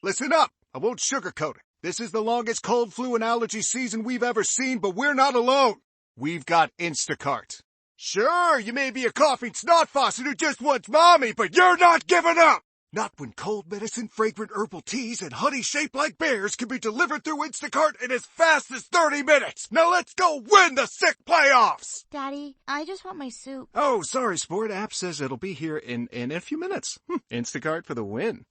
Listen up. I won't sugarcoat it. This is the longest cold, flu, and allergy season we've ever seen, but we're not alone. We've got Instacart. Sure, you may be a coughing snot faucet who just wants mommy, but you're not giving up! Not when cold medicine, fragrant herbal teas, and honey shaped like bears can be delivered through Instacart in as fast as 30 minutes! Now let's go win the sick playoffs! Daddy, I just want my soup. Oh, sorry, Sport. App says it'll be here in a few minutes. Instacart for the win.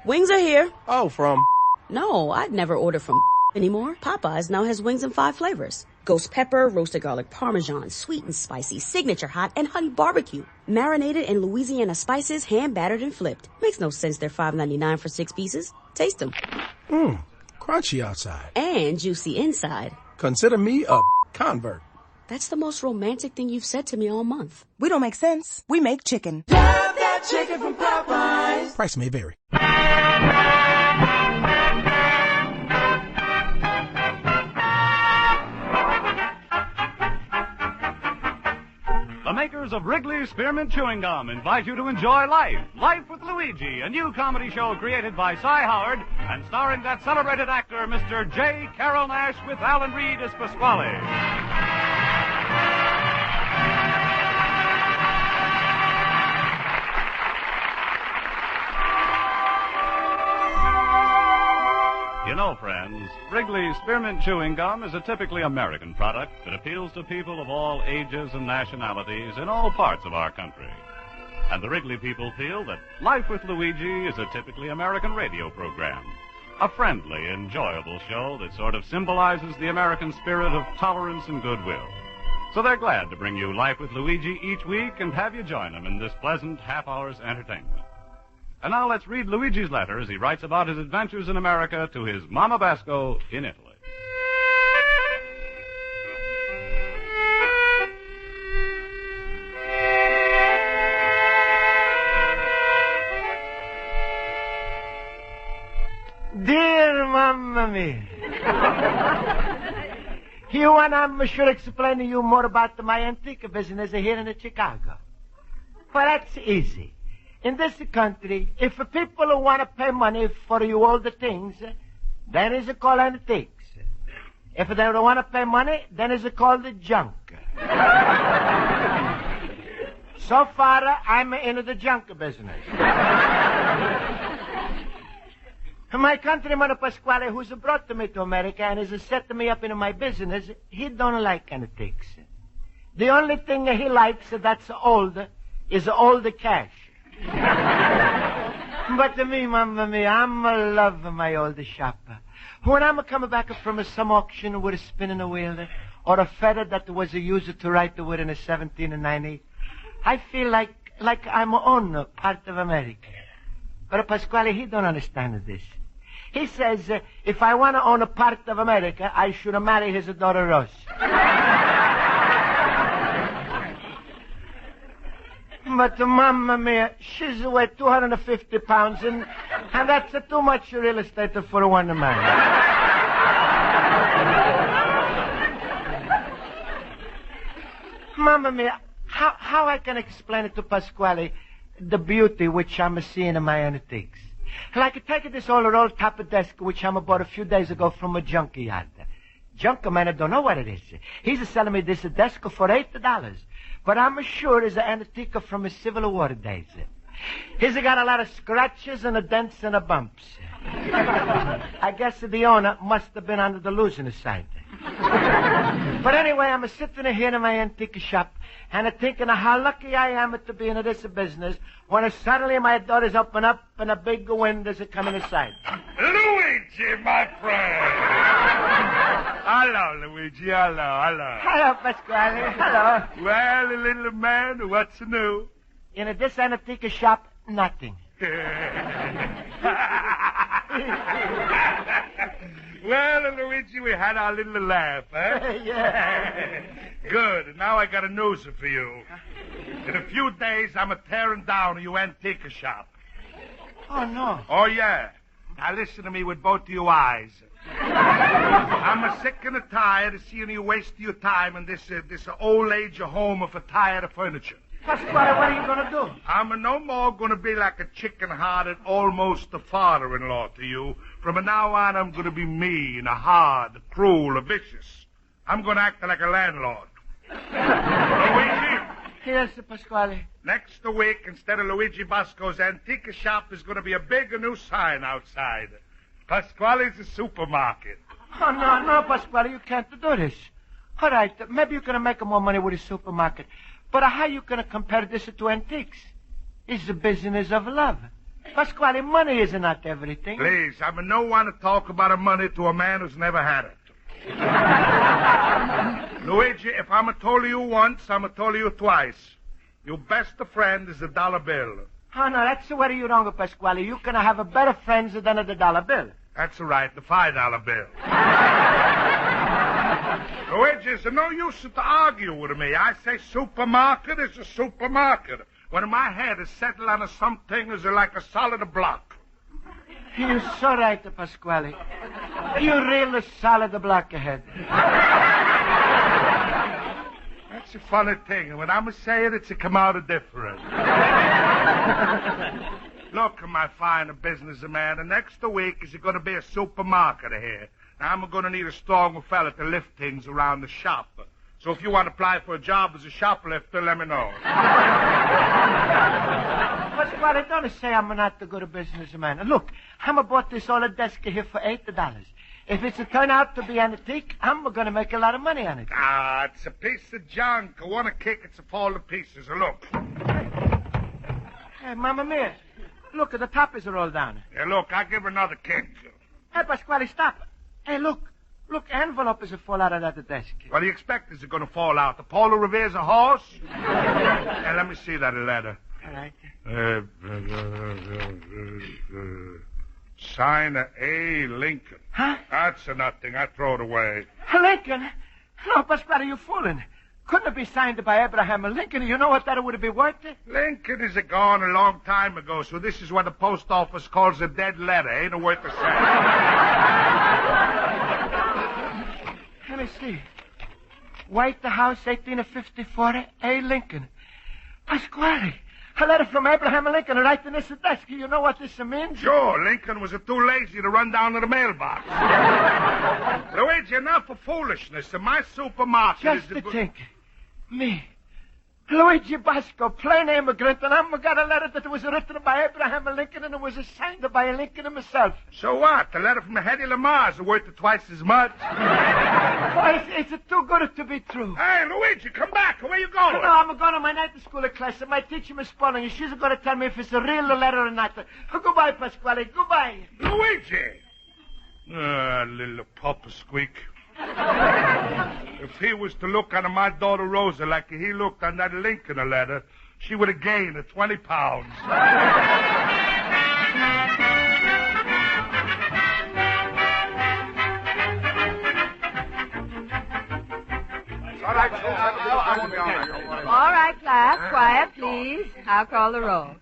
Wings are here. Oh, from... No, I'd never order from anymore. Popeyes now has wings in 5 flavors. Ghost pepper, roasted garlic parmesan, sweet and spicy, signature hot, and honey barbecue. Marinated in Louisiana spices, hand battered and flipped. Makes no sense they're $5.99 for 6 pieces. Taste them. Crunchy outside. And juicy inside. Consider me a convert. That's the most romantic thing you've said to me all month. We don't make sense. We make chicken. Love that chicken from Popeyes. Price may vary. The makers of Wrigley's Spearmint Chewing Gum invite you to enjoy Life. Life with Luigi, a new comedy show created by Cy Howard and starring that celebrated actor, Mr. J. Carroll Nash, with Alan Reed as Pasquale. You know, friends, Wrigley's Spearmint Chewing Gum is a typically American product that appeals to people of all ages and nationalities in all parts of our country. And the Wrigley people feel that Life with Luigi is a typically American radio program. A friendly, enjoyable show that sort of symbolizes the American spirit of tolerance and goodwill. So they're glad to bring you Life with Luigi each week and have you join them in this pleasant half-hour's entertainment. And now let's read Luigi's letter as he writes about his adventures in America to his Mama Basco in Italy. Dear Mamma mia. You and I should explain to you more about my antique business here in Chicago. Well, that's easy. In this country, if people want to pay money for you all the things, then it's called antiques. If they don't want to pay money, then it's called junk. So far, I'm in the junk business. My countryman Pasquale, who's brought me to America and has set me up in my business, he don't like antiques. The only thing he likes that's old is old cash. But to me, Mamma mia, I'm a love my old shop. When I'm coming back from some auction with a spinning a wheel or a feather that was used to write the word in 1790, I feel like I'm on part of America. But Pasquale, he don't understand this. He says, if I want to own a part of America, I should marry his daughter Rosa. But Mamma mia, she's weigh 250 pounds, and that's too much real estate for one man. Mamma mia, how I can explain it to Pasquale the beauty which I'm seeing in my antiques? Like take this old top desk which I bought a few days ago from a junkyard. Junkerman, I don't know what it is. He's selling me this desk for $8. But I'm sure it's an antique from the Civil War days. He's got a lot of scratches and dents and bumps. I guess the owner must have been on the losing side. But anyway, I'm sitting here in my antique shop and thinking of how lucky I am to be in this business when suddenly my doors open up and a big windows are coming inside. Luigi, my friend! Hello, Luigi. Hello. Hello, Pasquale. Hello. Well, little man, what's new? In this antique shop, nothing. Well, Luigi, we had our little laugh, huh? Yeah. Good. And now I got a news for you. In a few days, I'm tearing down your antique shop. Oh, no. Oh, yeah. Now listen to me with both of your eyes. I'm sick and tired of seeing you waste your time in this old age home for tired furniture. Pasquale, what are you going to do? I'm no more going to be like a chicken-hearted, almost a father-in-law to you. From now on, I'm going to be mean, hard, cruel, vicious. I'm going to act like a landlord. Luigi? Yes, Pasquale. Next week, instead of Luigi Basco's antique shop, is going to be a big new sign outside. Pasquale's a supermarket. Oh, no, Pasquale, you can't do this. All right, maybe you're going to make more money with a supermarket. But how are you going to compare this to antiques? It's a business of love. Pasquale, money is not everything. Please, I no want to talk about money to a man who's never had it. Luigi, if I'm told you once, I'm told you twice. Your best friend is the dollar bill. Oh, no, that's where you're wrong, Pasquale. You can have a better friends than the dollar bill. That's right, the $5 bill. Luigi, it's no use to argue with me. I say supermarket is a supermarket. When my head is settled on something is like a solid block. You're so right, Pasquale. You're really solid block ahead. That's a funny thing. When I'm saying it's come out different. Look, my fine businessman, the next week is going to be a supermarket here. Now, I'm going to need a strong fella to lift things around the shop. So if you want to apply for a job as a shoplifter, let me know. Pasquale, don't say I'm not a good businessman. Look, I'm bought this old desk here for $8. If it's turn out to be antique, I'm going to make a lot of money on it. Ah, it's a piece of junk. I want to kick it to fall to pieces. Look. Hey, Mamma Mia. Look, the top is rolled down. Yeah, look, I'll give her another kick. Hey, Pasquale, stop. Hey, look, envelope is a fall out of that desk. What do you expect is it going to fall out? The Polo Revere's a horse? Yeah, let me see that letter. All right. Sign A. Lincoln. Huh? That's nothing. I throw it away. Lincoln? No, Pasquale, you're fooling. Couldn't it be signed by Abraham Lincoln? You know what that would be worth? Lincoln is gone a long time ago, so this is what the post office calls a dead letter. Ain't it worth a cent? Let me see. White House, 1854, A. Lincoln. Pasquale, a letter from Abraham Lincoln right in this desk. You know what this means? Sure, Lincoln was too lazy to run down to the mailbox. Luigi, enough of foolishness. In my supermarket Just to think. Me, Luigi Basco, plain immigrant, and I've got a letter that was written by Abraham Lincoln, and it was signed by Lincoln himself. So what? The letter from Hedy Lamar's is worth twice as much. Oh, it's too good to be true. Hey, Luigi, come back. Where you going? No, I'm going to my night school class, and my teacher, Miss Spaulding, and she's going to tell me if it's a real letter or not. Goodbye, Pasquale. Goodbye. Luigi! Little papa squeak. If he was to look on my daughter Rosa like he looked on that Lincoln letter, she would have gained 20 pounds. All right, class. Quiet, please. I'll call the roll.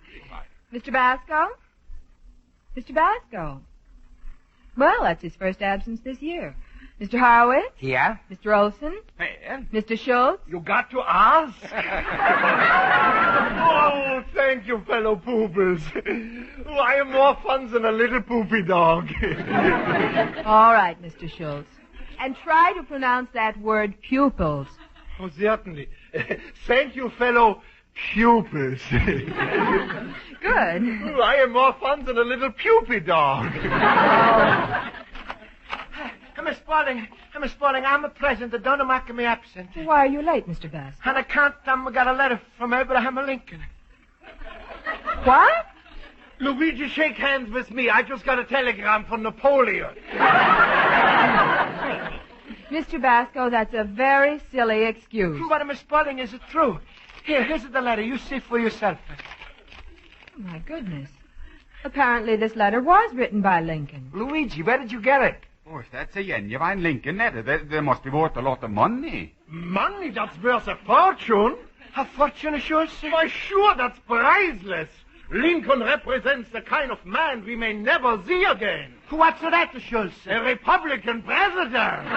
Mr. Basco? Mr. Basco? Well, that's his first absence this year. Mr. Horowitz? Yeah? Mr. Olson? Well? Mr. Schultz? You got to ask? Oh, thank you, fellow poopers. Oh, I am more fun than a little poopy dog. All right, Mr. Schultz. And try to pronounce that word pupils. Oh, certainly. Thank you, fellow pupils. Good. Oh, I am more fun than a little pupy dog. Miss Spaulding, I'm a present. Don't mark me absent. Why are you late, Mr. Basco? On account I got a letter from Abraham Lincoln. What? Luigi, shake hands with me. I just got a telegram from Napoleon. Mr. Basco, that's a very silly excuse. But, Miss Spaulding, is it true? Here's the letter. You see for yourself. Oh, my goodness. Apparently this letter was written by Lincoln. Luigi, where did you get it? Oh, if that's a genuine Lincoln letter, they must be worth a lot of money. Money? That's worth a fortune. A fortune, Schultz? Why, sure, that's priceless. Lincoln represents the kind of man we may never see again. What's that, Schultz? A Republican president.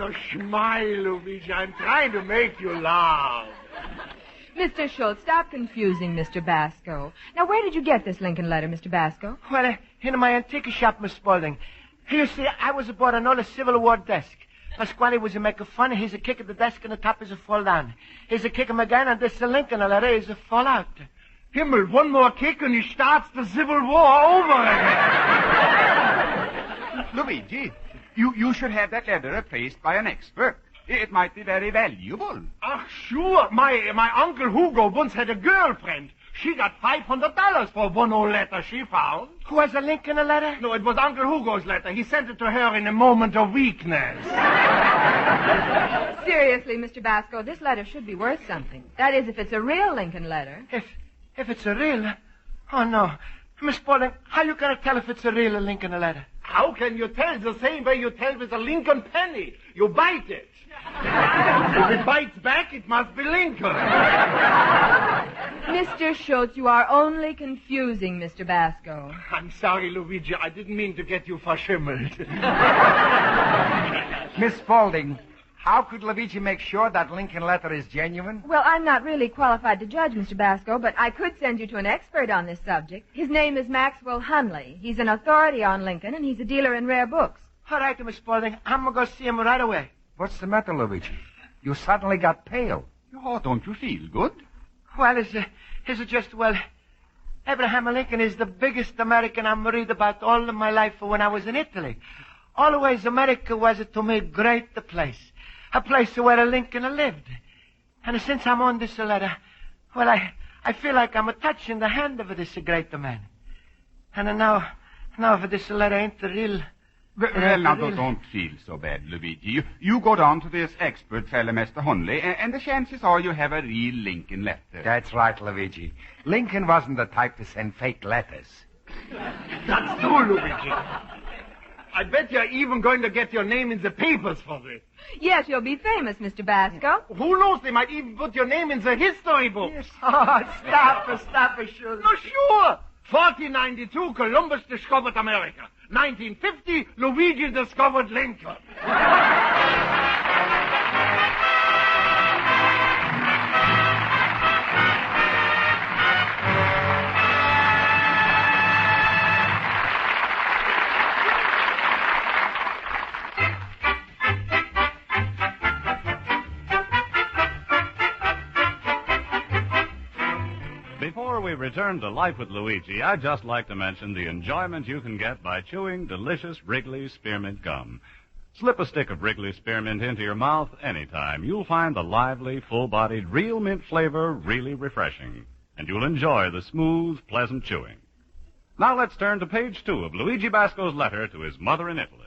no, smile, Luigi. I'm trying to make you laugh. Mr. Schultz, stop confusing Mr. Basco. Now, where did you get this Lincoln letter, Mr. Basco? Well, in my antique shop, Miss Spaulding. You see, I was aboard an old Civil War desk. Pasquale was a making fun. He's a kick at the desk and the top is a fall down. He's a kick him again and this Lincoln letter is a fall out. Himmel, one more kick and he starts the Civil War over again. Luigi, you should have that letter replaced by an expert. It might be very valuable. Ah, sure. My Uncle Hugo once had a girlfriend. She got $500 for one old letter she found. Who has a Lincoln letter? No, it was Uncle Hugo's letter. He sent it to her in a moment of weakness. Seriously, Mr. Basco, this letter should be worth something. That is, if it's a real Lincoln letter. If it's a real... Oh, no. Miss Spaulding, how you gonna tell if it's a real Lincoln letter? How can you tell? The same way you tell with a Lincoln penny. You bite it. If it bites back, it must be Lincoln. Mr. Schultz, you are only confusing Mr. Basco. I'm sorry, Luigi. I didn't mean to get you verschimmelt. Miss Spaulding, how could Luigi make sure that Lincoln letter is genuine? Well, I'm not really qualified to judge, Mr. Basco, but I could send you to an expert on this subject. His name is Maxwell Hunley. He's an authority on Lincoln, and he's a dealer in rare books. All right, Miss Spaulding. I'm going to go see him right away. What's the matter, Luigi? You suddenly got pale. Oh, don't you feel good? Well, is it just, well, Abraham Lincoln is the biggest American I'm read about all of my life when I was in Italy. Always America was, to me, great place. A place where Lincoln lived. And since I'm on this letter, well, I feel like I'm touching the hand of this great man. And now if this letter ain't real... Well, now, don't feel so bad, Luigi. You go down to this expert fellow, Mr. Hunley, and the chances are you have a real Lincoln letter. That's right, Luigi. Lincoln wasn't the type to send fake letters. That's true, Luigi. I bet you're even going to get your name in the papers for this. Yes, you'll be famous, Mr. Basco. Who knows? They might even put your name in the history books. Yes. Oh, stop it, Schultz. No, sure. 1492, Columbus discovered America. 1950, Luigi discovered Lincoln. Before we return to Life with Luigi, I'd just like to mention the enjoyment you can get by chewing delicious Wrigley Spearmint gum. Slip a stick of Wrigley Spearmint into your mouth anytime. You'll find the lively, full-bodied, real mint flavor really refreshing, and you'll enjoy the smooth, pleasant chewing. Now let's turn to page 2 of Luigi Basco's letter to his mother in Italy.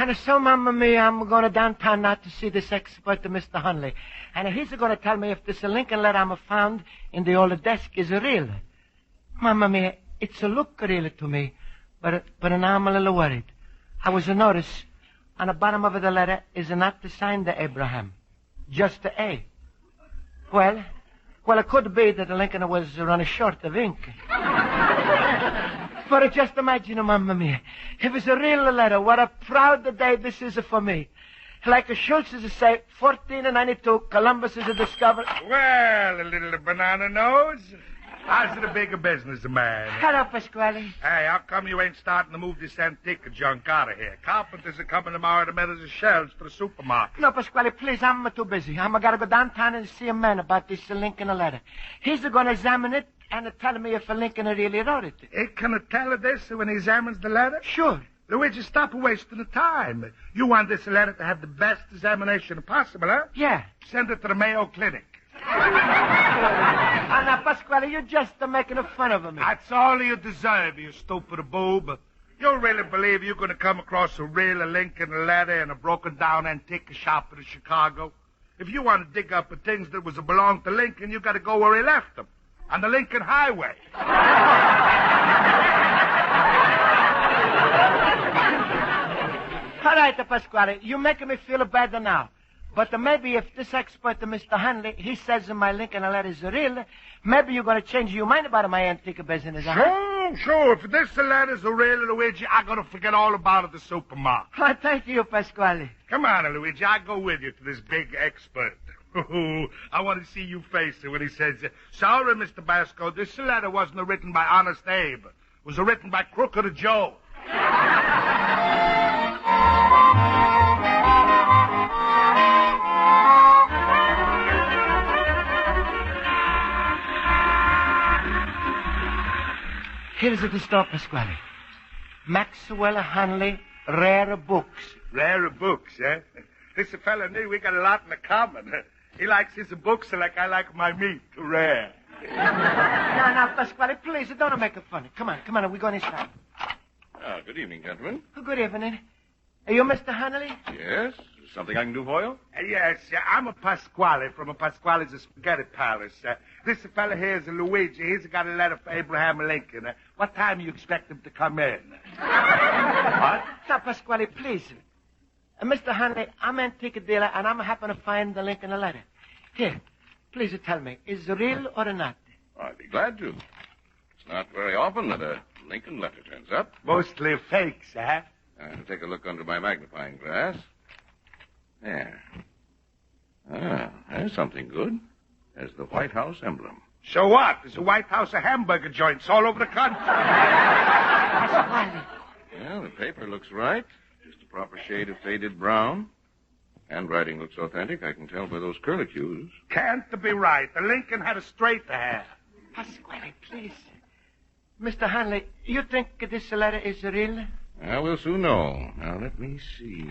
And so, Mamma Mia, I'm going to downtown now to see this expert, Mr. Hunley. And he's going to tell me if this Lincoln letter I'm found in the old desk is real. Mamma Mia, it's a look real to me, but now I'm a little worried. I was a notice on the bottom of the letter is not the sign to Abraham, just the A. Well, it could be that the Lincoln was running short of ink. But just imagine, Mamma Mia, if it's a real letter, what a proud day this is for me. Like Schultz is to say, 1492, Columbus is a discoverer. Well, a little banana nose. How's it a bigger business, man? Hello, Pasquale. Hey, how come you ain't starting to move this antique junk out of here? Carpenters are coming tomorrow to measure the shelves for the supermarket. No, Pasquale, please, I'm too busy. I'm got to go downtown and see a man about this Lincoln letter. He's going to examine it and tell me if Lincoln really wrote it. He can tell her this when he examines the letter? Sure. Luigi, stop wasting the time. You want this letter to have the best examination possible, huh? Yeah. Send it to the Mayo Clinic. Now, Pasquale, you're just making fun of me. That's all you deserve, you stupid boob. You really believe you're going to come across a real Lincoln letter in a broken-down antique shop in Chicago? If you want to dig up the things that was belong to Lincoln, you got to go where he left them, on the Lincoln Highway. All right, Pasquale, you're making me feel better now. But maybe if this expert, Mr. Hanley, he says in my Lincoln letter is real, maybe you're going to change your mind about my antique business, huh? Sure. If this letter's real, Luigi, I'm going to forget all about it at the supermarket. Oh, thank you, Pasquale. Come on, Luigi. I'll go with you to this big expert. I want to see you face it when he says, sorry, Mr. Basco, this letter wasn't written by Honest Abe. It was written by Crooked Joe. Here's at the store, Pasquale. Maxwell Hanley, Rare Books. Rare books, eh? This fella and me, we got a lot in common. He likes his books like I like my meat, rare. Now, Pasquale, please, don't make it funny. Come on, we're going inside. Good evening, gentlemen. Good evening. Are you Mr. Hanley? Yes? Something I can do for you? Yes, I'm a Pasquale from a Pasquale's Spaghetti Palace. This fella here is a Luigi. He's got a letter for Abraham Lincoln. What time do you expect him to come in? What? Now, Pasquale, please. Mr. Hanley, I'm an antique dealer, and I'm happen to find the Lincoln letter. Here, please tell me, is it real or not? I'd be glad to. It's not very often that a Lincoln letter turns up. Mostly fakes, huh? I'll take a look under my magnifying glass. There. There's something good. There's the White House emblem. So what? There's a White House of hamburger joints all over the country. Well, the paper looks right. Just a proper shade of faded brown. Handwriting looks authentic. I can tell by those curlicues. Can't be right. The Lincoln had a straight hair. Pasquale, please. Mr. Hanley, you think this letter is real? Well, we'll soon know. Now, let me see.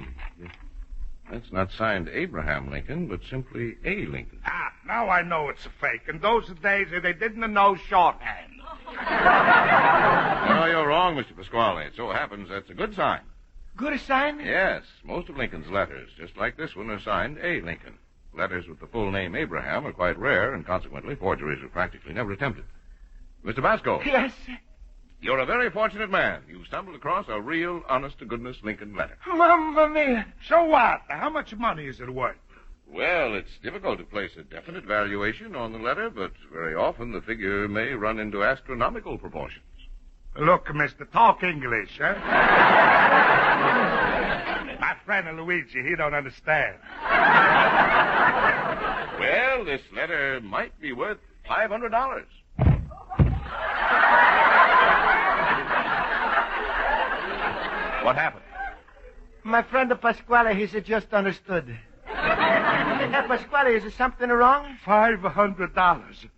That's not signed Abraham Lincoln, but simply A. Lincoln. Now I know it's a fake. In those days, they didn't know shorthand. No, you're wrong, Mr. Pasquale. It so happens that's a good sign. Good sign? Yes. Most of Lincoln's letters, just like this one, are signed A. Lincoln. Letters with the full name Abraham are quite rare, and consequently, forgeries are practically never attempted. Mr. Basco. Yes? You're a very fortunate man. You've stumbled across a real, honest-to-goodness Lincoln letter. Mamma mia. So what? How much money is it worth? Well, it's difficult to place a definite valuation on the letter, but very often the figure may run into astronomical proportions. Look, mister, talk English, huh? My friend Luigi, he don't understand. Well, this letter might be worth $500. What happened? My friend Pasquale, he's just understood. Pasquale, is there something wrong? $500.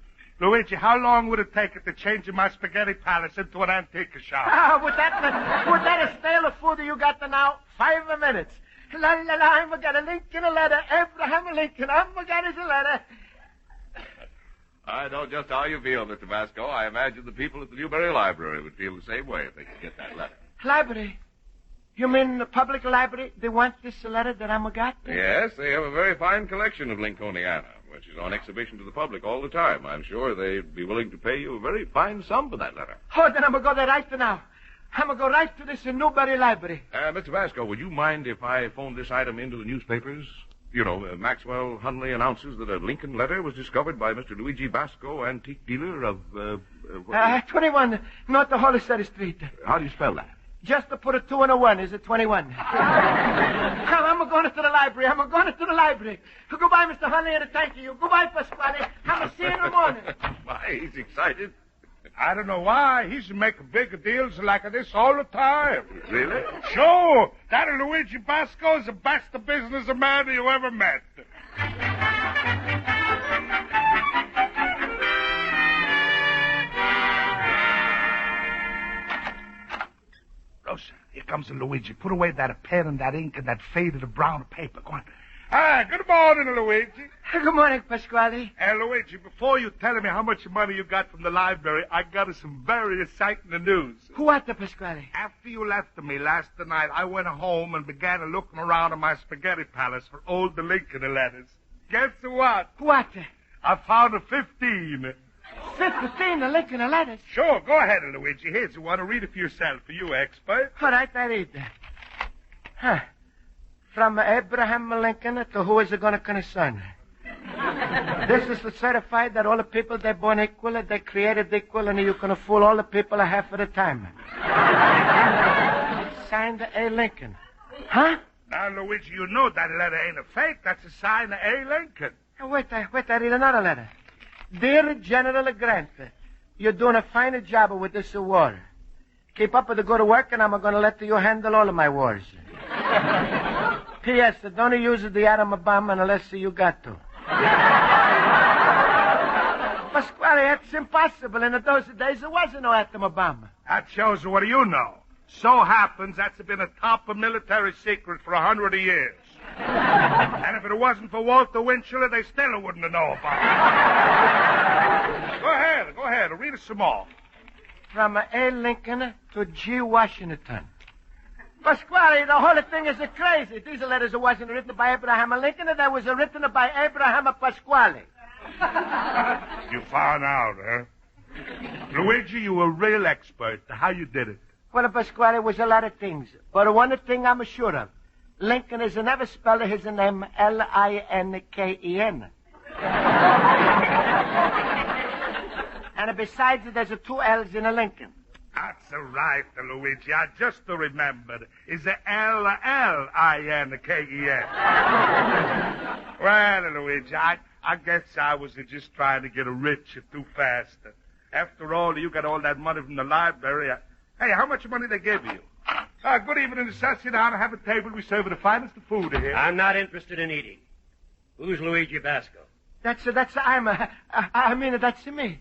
Luigi, how long would it take it to change my spaghetti palace into an antique shop? With that stale food you got now, 5 minutes. La la la, I'm got a Lincoln letter, Abraham Lincoln, I'm got his letter. I know just how you feel, Mr. Basco. I imagine the people at the Newberry Library would feel the same way if they could get that letter. Library? You mean the public library? They want this letter that I'm got? Yes, they have a very fine collection of Lincolniana, which is on exhibition to the public all the time. I'm sure they'd be willing to pay you a very fine sum for that letter. Oh, then I'm going to go there right now. I'm going to go right to this Newberry Library. Mr. Basco, would you mind if I phoned this item into the newspapers? You know, Maxwell Hunley announces that a Lincoln letter was discovered by Mr. Luigi Basco, antique dealer of, 21 North Hollister Street. How do you spell that? Just to put a 2 and a 1 is a 21. I'm going to the library. I'm going to the library. Goodbye, Mr. Hunley, and thank you. Goodbye, Pasquale. I'm going to see you in the morning. Why, he's excited. I don't know why. He should make big deals like this all the time. Really? Sure. That Luigi Basco is the best businessman you ever met. Rosa, here comes Luigi. Put away that pen and that ink and that faded brown paper. Go on. Good morning, Luigi. Good morning, Pasquale. Luigi, before you tell me how much money you got from the library, I got some very exciting news. What, Pasquale? After you left me last night, I went home and began looking around in my spaghetti palace for old Lincoln letters. Guess what? What? I found 15. 15 Lincoln letters? Sure, go ahead, Luigi. Here's one. Read it for yourself, for you expert. All right, I read that. Huh. From Abraham Lincoln to who is it going to concern? This is to certify that all the people, they're born equal, they're created equal, and you can fool all the people a half of the time. Signed A. Lincoln. Huh? Now, Luigi, you know that letter ain't a fake. That's a sign of A. Lincoln. Wait, I read another letter. Dear General Grant, you're doing a fine job with this war. Keep up with the good work, and I'm going to let you handle all of my wars. P.S. Don't use the atom bomb unless you got to. Pasquale, that's impossible. In those days, there wasn't no atom bomb. That shows you what do you know. So happens that's been a top military secret for 100 years. And if it wasn't for Walter Winchell, they still wouldn't have known about it. Go ahead. Read us some more. From A. Lincoln to G. Washington. Pasquale, the whole thing is crazy. These letters wasn't written by Abraham Lincoln, they was written by Abraham Pasquale. You found out, huh? Luigi, you were a real expert. How you did it? Well, Pasquale, was a lot of things. But one thing I'm sure of. Lincoln is never spelled his name Linken. And besides, there's 2 L's in a Lincoln. That's right, Luigi. I just remembered. Is the Linken. Well, Luigi, I guess I was just trying to get rich too fast. After all, you got all that money from the library. Hey, how much money they give you? Good evening, sir. Sit down and have a table. We serve the finest of food here. I'm not interested in eating. Who's Luigi Basco? That's me.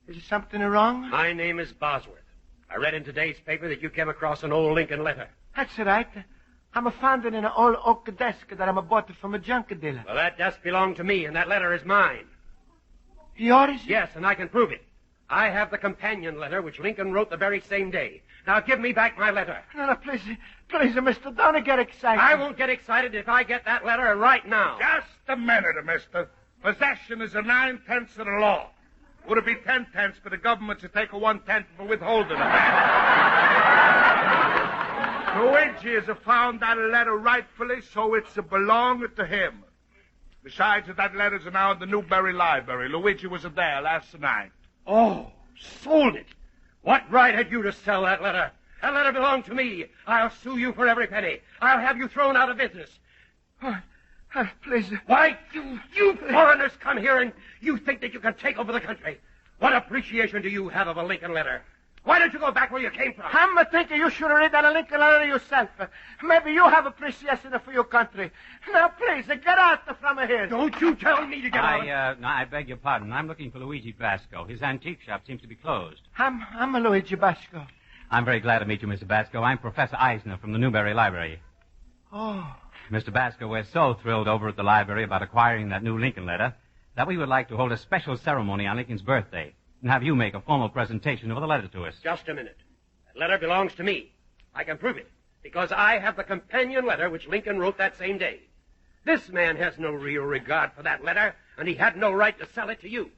Is something wrong? My name is Bosworth. I read in today's paper that you came across an old Lincoln letter. That's right. I'm found it in an old oak desk that I bought from a junk dealer. Well, that desk belonged to me, and that letter is mine. Yours? Yes, and I can prove it. I have the companion letter which Lincoln wrote the very same day. Now, give me back my letter. No, please, mister, don't get excited. I won't get excited if I get that letter right now. Just a minute, mister. Possession is 9/10 of the law. Would it be 10/10 for the government to take 1/10 for withholding it? Luigi has found that letter rightfully, so it's belonging to him. Besides, that letter's now in the Newberry Library. Luigi was there last night. Oh, sold it. What right had you to sell that letter? That letter belonged to me. I'll sue you for every penny. I'll have you thrown out of business. Please. Why, you foreigners come here and you think that you can take over the country. What appreciation do you have of a Lincoln letter? Why don't you go back where you came from? I'm thinking you should read that Lincoln letter yourself. Maybe you have appreciation for your country. Now, please, get out from here. Don't you tell me to get out. I beg your pardon. I'm looking for Luigi Basco. His antique shop seems to be closed. I'm Luigi Basco. I'm very glad to meet you, Mr. Basco. I'm Professor Eisner from the Newberry Library. Oh. Mr. Basco, we're so thrilled over at the library about acquiring that new Lincoln letter that we would like to hold a special ceremony on Lincoln's birthday and have you make a formal presentation of the letter to us. Just a minute. That letter belongs to me. I can prove it, because I have the companion letter which Lincoln wrote that same day. This man has no real regard for that letter, and he had no right to sell it to you.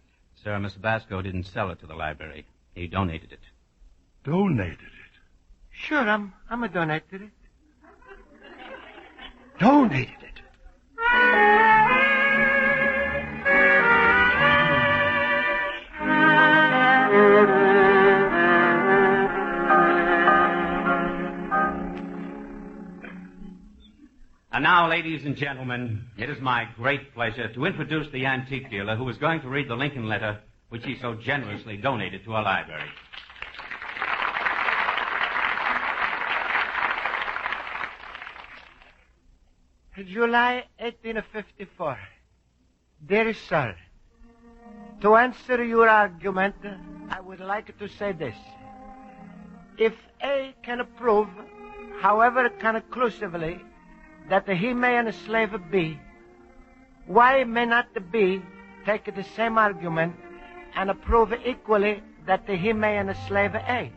Sir, Mr. Basco didn't sell it to the library. He donated it. Donated it? Sure, I'm a donated it. Donated it? And now, ladies and gentlemen, it is my great pleasure to introduce the antique dealer who is going to read the Lincoln letter which he so generously donated to our library. July 1854. Dear sir, to answer your argument, I would like to say this. If A can prove, however conclusively, that he may enslave B, why may not B take the same argument and prove equally that he may enslave A?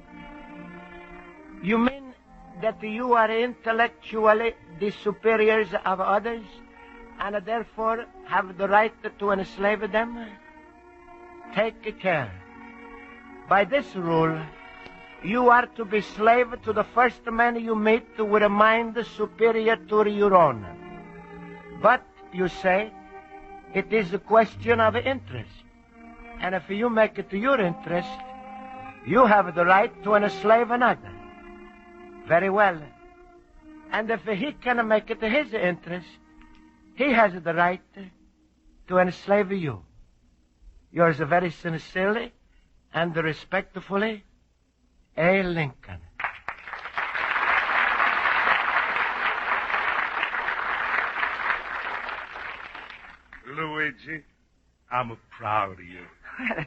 You mean that you are intellectually the superiors of others and therefore have the right to enslave them? Take care. By this rule, You are to be slave to the first man you meet with a mind superior to your own. But, you say, it is a question of interest. And if you make it to your interest, you have the right to enslave another. Very well. And if he can make it to his interest, he has the right to enslave you. Yours very sincerely and respectfully, A. Lincoln. Luigi, I'm proud of you.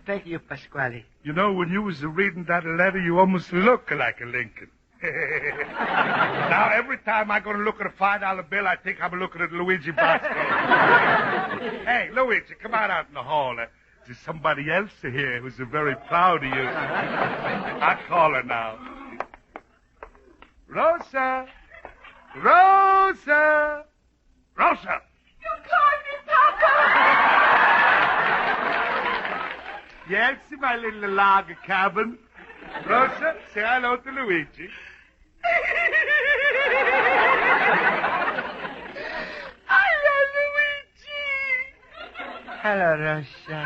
Thank you, Pasquale. You know, when you was reading that letter, you almost look like a Lincoln. Now, every time I go to look at a $5 bill, I think I'm looking at Luigi Basco. Hey, Luigi, come on out in the hall. There's somebody else here who's very proud of you. I'll call her now. Rosa! Rosa! Rosa! You called me, Papa! Yes, my little log cabin. Rosa, say hello to Luigi. Hello, Luigi! Hello, Rosa.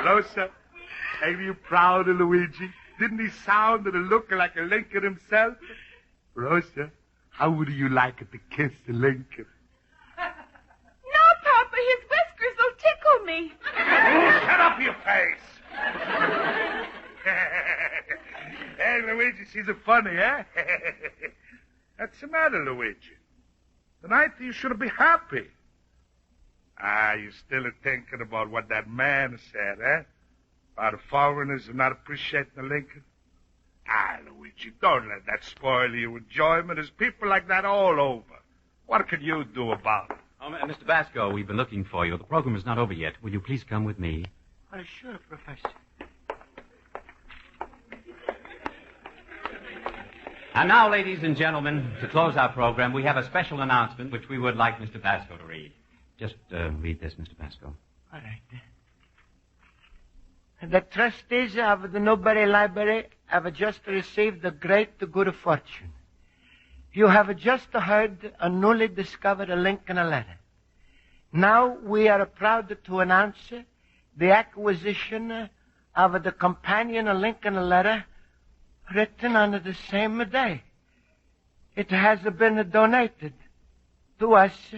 Rosa, are you proud of Luigi? Didn't he sound and look like a Lincoln himself? Rosa, how would you like it to kiss the Lincoln? No, Papa, his whiskers will tickle me. Oh, shut up your face! Hey, Luigi, she's a funny, eh? What's the matter, Luigi? Tonight you should be happy. You're still thinking about what that man said, eh? About the foreigners not appreciating the Lincoln? Luigi, don't let that spoil your enjoyment. There's people like that all over. What can you do about it? Oh, Mr. Basco, we've been looking for you. The program is not over yet. Will you please come with me? Oh, sure, Professor. And now, ladies and gentlemen, to close our program, we have a special announcement which we would like Mr. Basco to read. Just read this, Mr. Basco. All right. The trustees of the Newberry Library have just received a great good fortune. You have just heard a newly discovered Lincoln letter. Now we are proud to announce the acquisition of the companion Lincoln letter written on the same day. It has been donated to us,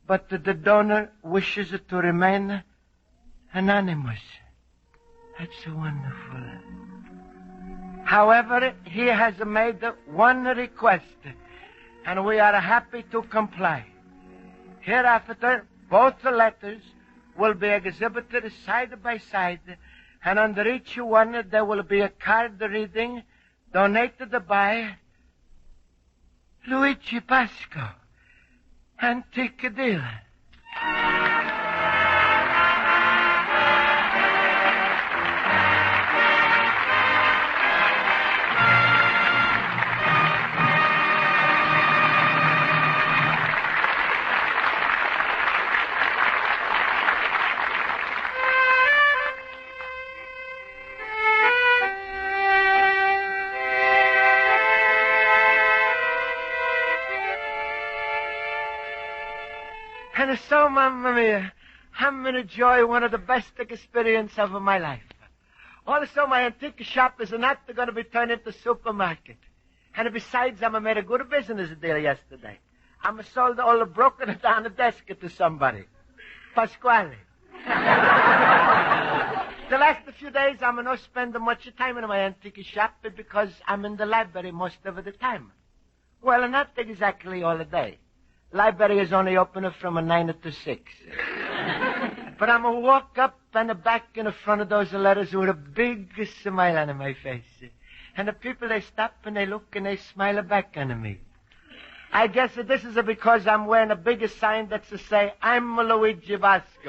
but the donor wishes to remain anonymous. That's wonderful. However, he has made one request, and we are happy to comply. Hereafter, both letters will be exhibited side by side, and under each one there will be a card reading, donated by Luigi Basco, antique dealer. And so, Mamma Mia, I'm going to enjoy one of the best experiences of my life. Also, my antique shop is not going to be turned into a supermarket. And besides, I made a good business deal yesterday. I sold all the broken down the desk to somebody. Pasquale. The last few days, I'm not spending much time in my antique shop because I'm in the library most of the time. Well, not exactly all the day. Library is only open from 9 to 6. But I'm going to walk up and back in front of those letters with a big smile on my face. And the people, they stop and they look and they smile back on me. I guess this is because I'm wearing a big sign that says, I'm Luigi Basco.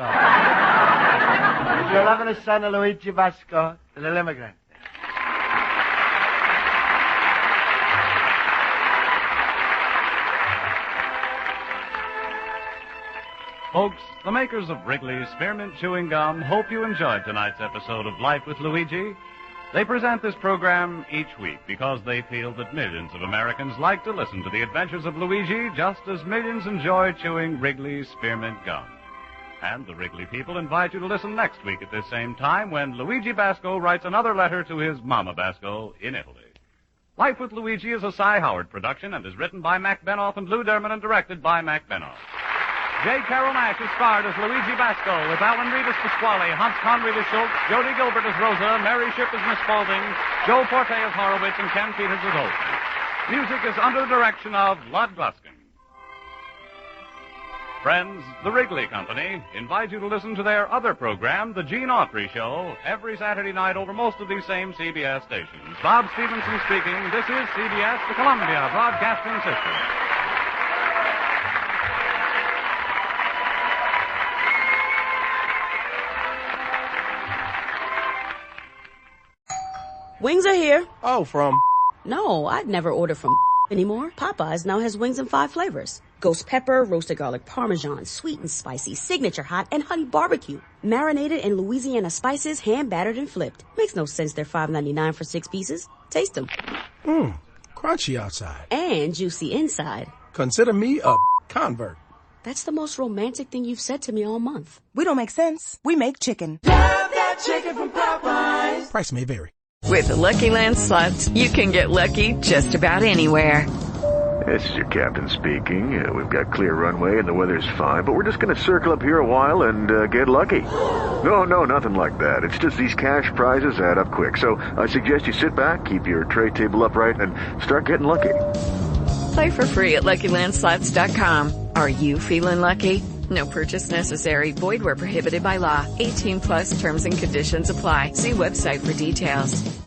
Your loving son, Luigi Basco, the little immigrant. Folks, the makers of Wrigley's Spearmint Chewing Gum hope you enjoyed tonight's episode of Life with Luigi. They present this program each week because they feel that millions of Americans like to listen to the adventures of Luigi just as millions enjoy chewing Wrigley's spearmint gum. And the Wrigley people invite you to listen next week at this same time when Luigi Basco writes another letter to his Mama Basco in Italy. Life with Luigi is a Cy Howard production and is written by Mac Benoff and Lou Derman and directed by Mac Benoff. J. Carol Nash is starred as Luigi Basco with Alan Reed as Pasquale, Hans Conried as Schultz, Jody Gilbert as Rosa, Mary Shipp as Miss Spaulding, Joe Forte as Horowitz, and Ken Peters as Olsen. Music is under the direction of Lud Gluskin. Friends, the Wrigley Company invite you to listen to their other program, The Gene Autry Show, every Saturday night over most of these same CBS stations. Bob Stevenson speaking. This is CBS, the Columbia Broadcasting System. Wings are here. Oh, from? No, I'd never order from anymore. Popeyes now has wings in 5 flavors. Ghost pepper, roasted garlic parmesan, sweet and spicy, signature hot, and honey barbecue. Marinated in Louisiana spices, hand battered and flipped. Makes no sense they're $5.99 for 6 pieces. Taste them. Crunchy outside. And juicy inside. Consider me a convert. That's the most romantic thing you've said to me all month. We don't make sense. We make chicken. Love that chicken from Popeyes. Price may vary. With the Lucky Land Slots, you can get lucky just about anywhere. This is your captain speaking. We've got clear runway and the weather's fine, but we're just going to circle up here a while and get lucky. No, nothing like that. It's just these cash prizes add up quick. So I suggest you sit back, keep your tray table upright, and start getting lucky. Play for free at LuckyLandSlots.com. Are you feeling lucky? No purchase necessary. Void where prohibited by law. 18+ terms and conditions apply. See website for details.